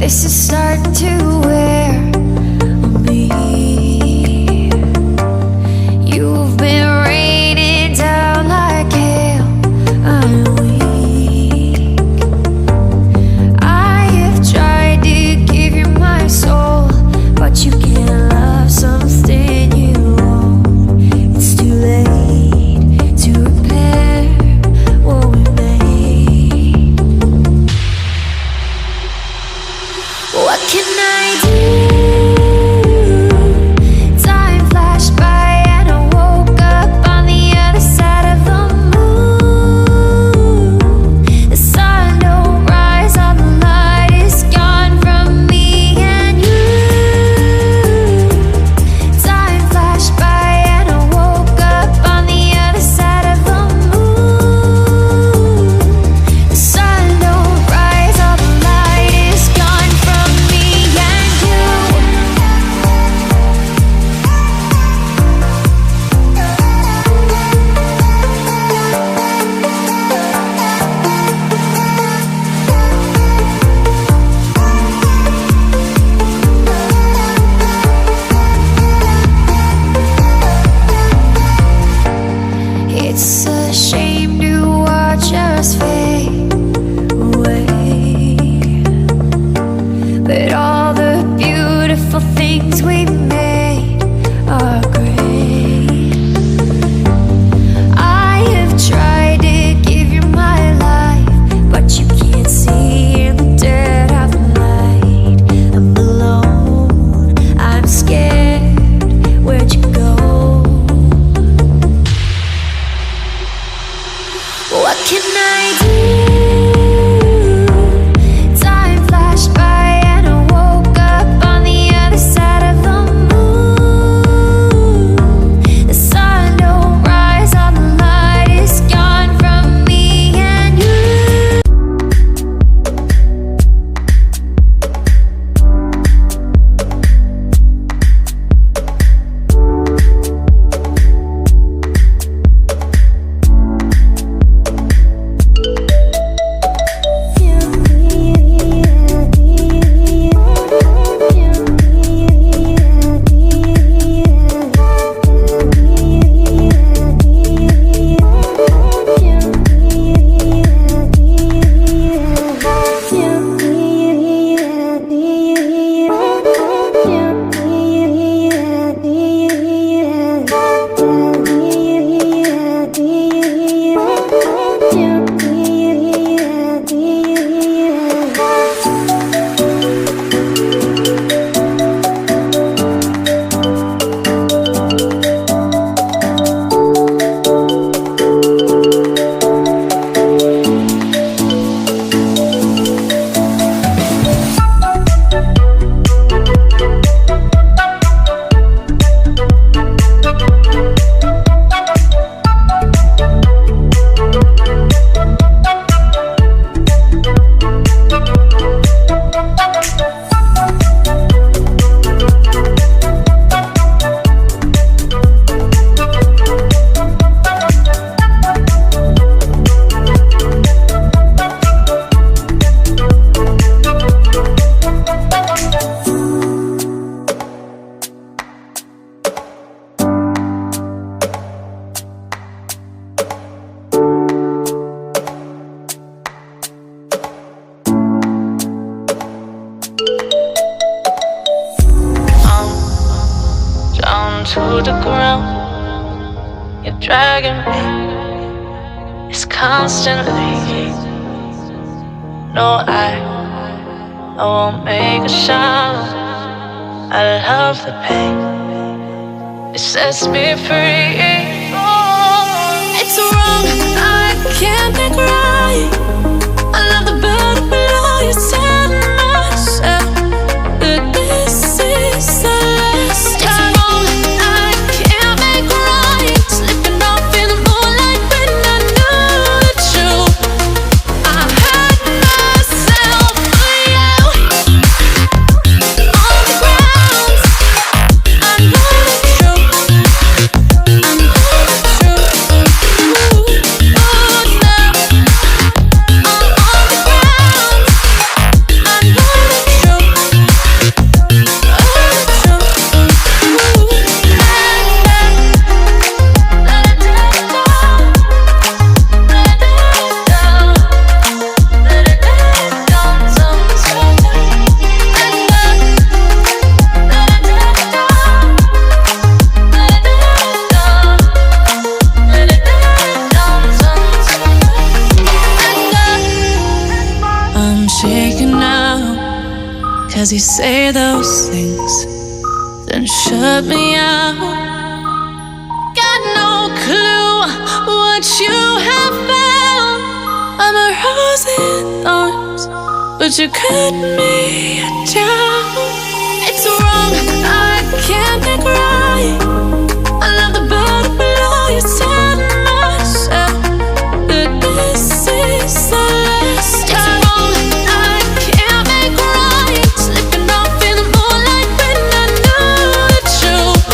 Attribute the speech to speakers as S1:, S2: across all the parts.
S1: This is starting to wear on me. You've been raining down like hail. I'm weak. I have tried to give you my soul, but you can't love something you own. It's too late to repair what we made. What can I do? Time flashed by and I woke up on the other side of the moon. The sun don't rise, all the light is gone from me and you. Time flashed by and I woke up on the other side of the moon. The sun don't rise, all the light is gone from me and you. It's a shame to watch us fade away, but all the beautiful things we made are great. I have tried to give you my life, but you can't see in the dead of the night. I'm alone, I'm scared, where'd you go? What can I do? Time flashed by and I woke up on the other side of the moon. The sun don't rise, all the light is gone from me and you. Down to the ground, you're dragging me. It's constantly. No, I won't make a sound. I love the pain. It sets me free. It's wrong, I can't think right. I love the bird below you, telling myself that this is the last time. It's wrong, I can't make right. Slipping off in the moonlight when I knew the truth. I hurt myself for you. On the ground, I know the truth. I know you say those things, then shut me out. Got no clue what you have found. I'm a rose in thorns, but you cut me down. It's wrong, I can't make right. I love the bottom below. You tell myself that this is the last time. It's wrong, I can't make right. Slipping off in the moonlight when I knew the truth.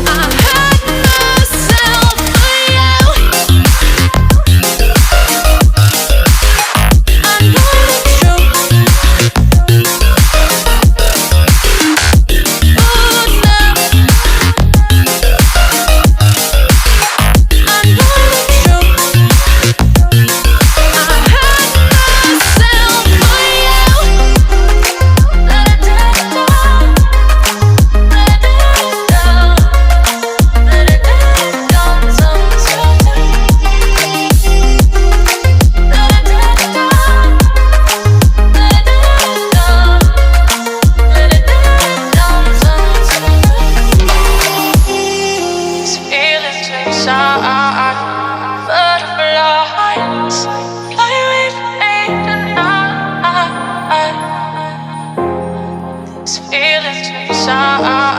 S1: I hurt myself for you. I know the truth. Butterflies fly away from me tonight. These feelings inside.